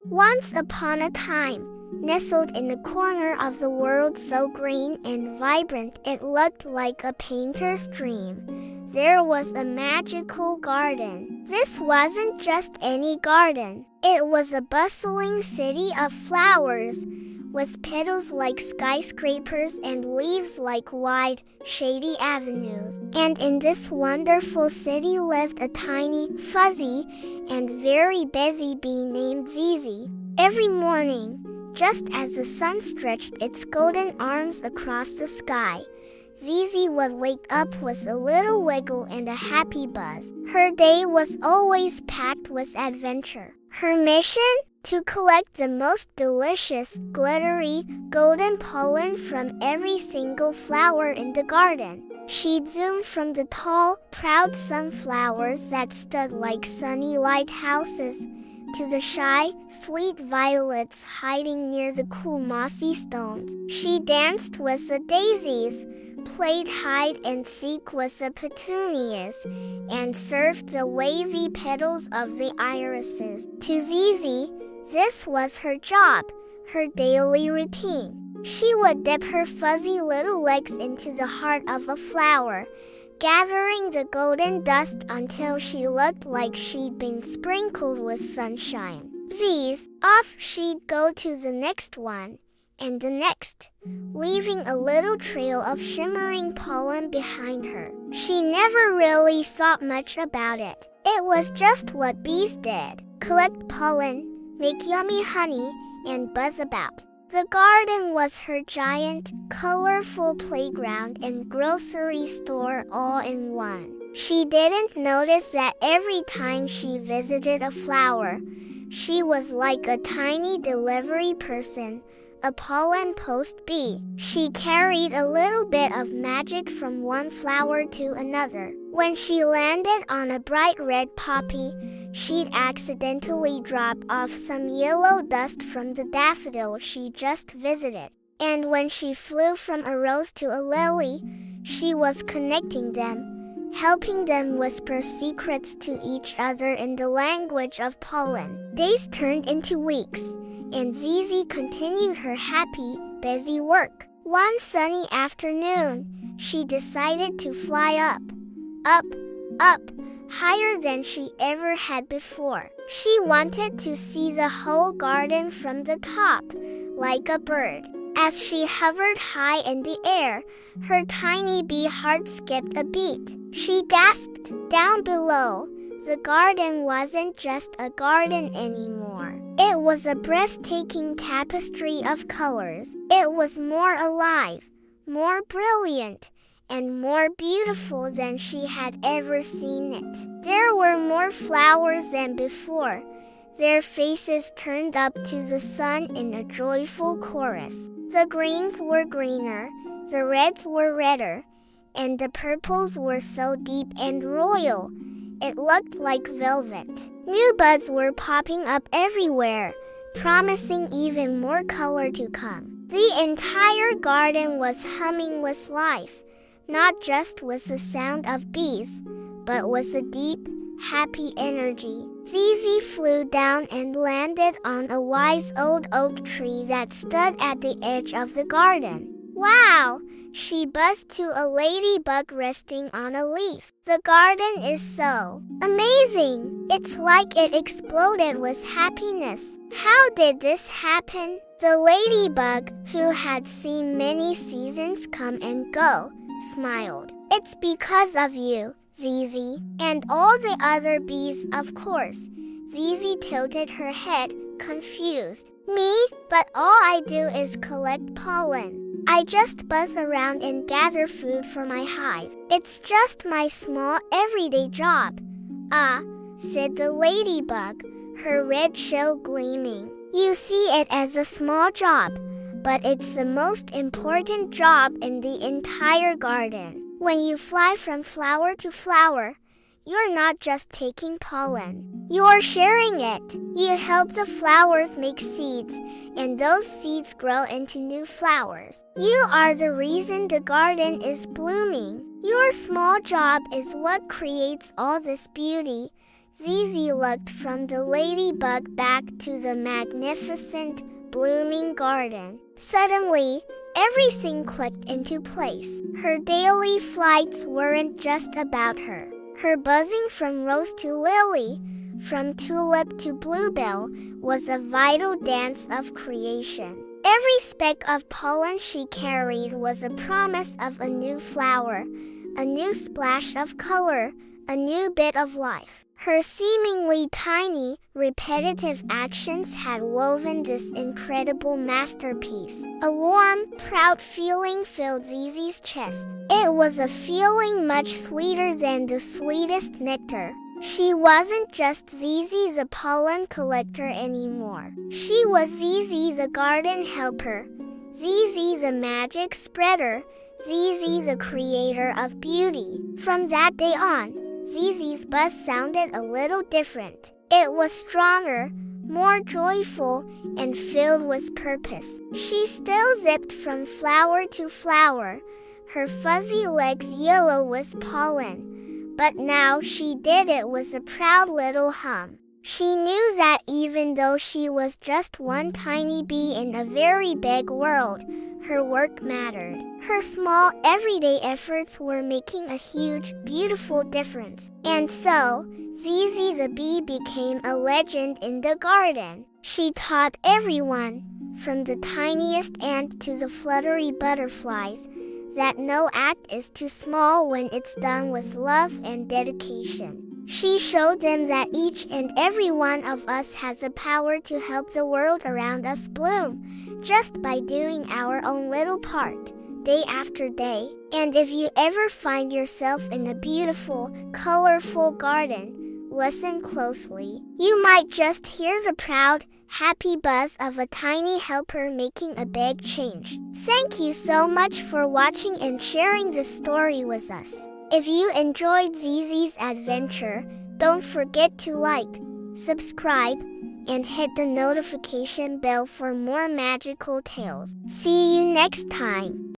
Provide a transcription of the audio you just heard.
Once upon a time, nestled in the corner of the world so green and vibrant it looked like a painter's dream, there was a magical garden. This wasn't just any garden. It was a bustling city of flowers, with petals like skyscrapers and leaves like wide, shady avenues. And in this wonderful city lived a tiny, fuzzy, and very busy bee named Zizi. Every morning, just as the sun stretched its golden arms across the sky, Zizi would wake up with a little wiggle and a happy buzz. Her day was always packed with adventure. Her mission? To collect the most delicious, glittery, golden pollen from every single flower in the garden. She'd zoom from the tall, proud sunflowers that stood like sunny lighthouses to the shy, sweet violets hiding near the cool mossy stones. She danced with the daisies, played hide and seek with the petunias, and served the wavy petals of the irises. To Zizi, this was her job, her daily routine. She would dip her fuzzy little legs into the heart of a flower, gathering the golden dust until she looked like she'd been sprinkled with sunshine. Z's, off she'd go to the next one, and the next, leaving a little trail of shimmering pollen behind her. She never really thought much about it. It was just what bees did: collect pollen, make yummy honey, and buzz about. The garden was her giant, colorful playground and grocery store all in one. She didn't notice that every time she visited a flower, she was like a tiny delivery person, a pollen post bee. She carried a little bit of magic from one flower to another. When she landed on a bright red poppy, she'd accidentally drop off some yellow dust from the daffodil she just visited. And when she flew from a rose to a lily, she was connecting them, helping them whisper secrets to each other in the language of pollen. Days turned into weeks, and Zizi continued her happy, busy work. One sunny afternoon, she decided to fly up, higher than she ever had before. She wanted to see the whole garden from the top, like a bird. As she hovered high in the air, her tiny bee heart skipped a beat. She gasped. Down below, the garden wasn't just a garden anymore. It was a breathtaking tapestry of colors. It was more alive, more brilliant, and more beautiful than she had ever seen it. There were more flowers than before, their faces turned up to the sun in a joyful chorus. The greens were greener, the reds were redder, and the purples were so deep and royal, it looked like velvet. New buds were popping up everywhere, promising even more color to come. The entire garden was humming with life, not just with the sound of bees, but with a deep, happy energy. Zizi flew down and landed on a wise old oak tree that stood at the edge of the garden. Wow! She buzzed to a ladybug resting on a leaf. The garden is so amazing! It's like it exploded with happiness. How did this happen? The ladybug, who had seen many seasons come and go, smiled. It's because of you, Zizi, and all the other bees, of course. Zizi tilted her head, confused. Me? But all I do is collect pollen. I just buzz around and gather food for my hive. It's just my small everyday job. Ah, said the ladybug, her red shell gleaming. You see it as a small job, but it's the most important job in the entire garden. When you fly from flower to flower, you're not just taking pollen. You're sharing it. You help the flowers make seeds, and those seeds grow into new flowers. You are the reason the garden is blooming. Your small job is what creates all this beauty, Zizi looked from the ladybug back to the magnificent, blooming garden. Suddenly, everything clicked into place. Her daily flights weren't just about her. Her buzzing from rose to lily, from tulip to bluebell, was a vital dance of creation. Every speck of pollen she carried was a promise of a new flower, a new splash of color, a new bit of life. Her seemingly tiny, repetitive actions had woven this incredible masterpiece. A warm, proud feeling filled Zizi's chest. It was a feeling much sweeter than the sweetest nectar. She wasn't just Zizi the pollen collector anymore. She was Zizi the garden helper, Zizi the magic spreader, Zizi the creator of beauty. From that day on, Zizi's buzz sounded a little different. It was stronger, more joyful, and filled with purpose. She still zipped from flower to flower, her fuzzy legs yellow with pollen, but now she did it with a proud little hum. She knew that even though she was just one tiny bee in a very big world, her work mattered. Her small, everyday efforts were making a huge, beautiful difference. And so, Zizi the bee became a legend in the garden. She taught everyone, from the tiniest ant to the fluttery butterflies, that no act is too small when it's done with love and dedication. She showed them that each and every one of us has the power to help the world around us bloom, just by doing our own little part, day after day. And if you ever find yourself in a beautiful, colorful garden, listen closely. You might just hear the proud, happy buzz of a tiny helper making a big change. Thank you so much for watching and sharing this story with us. If you enjoyed Zizi's adventure, don't forget to like, subscribe, and hit the notification bell for more magical tales. See you next time.